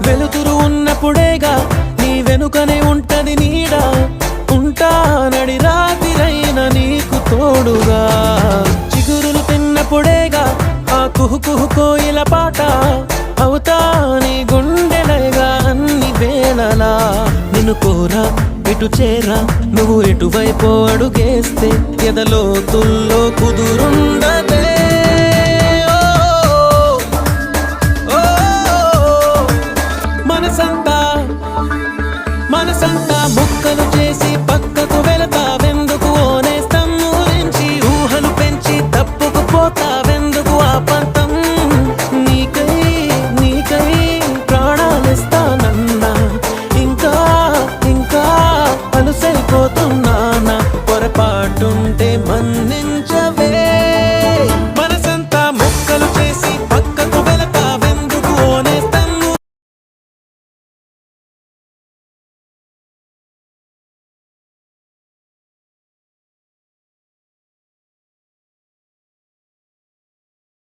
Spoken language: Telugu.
వెలుతురు ఉన్నప్పుడేగా నీ వెనుకనే ఉంటది నీడ, ఉంటానడి రాతిరైన నీకు తోడుగా. చిగురులు తిన్నప్పుడేగా ఆ కుహు కుహు కోయిల పాట, అవుతా నీ గుండెలగా అన్ని వేళలా. నిన్ను కోరా ఎటు చేరా నువ్వు ఎటువైపు అడుగేస్తే ఎదలోతుల్లో కుదురుండదే.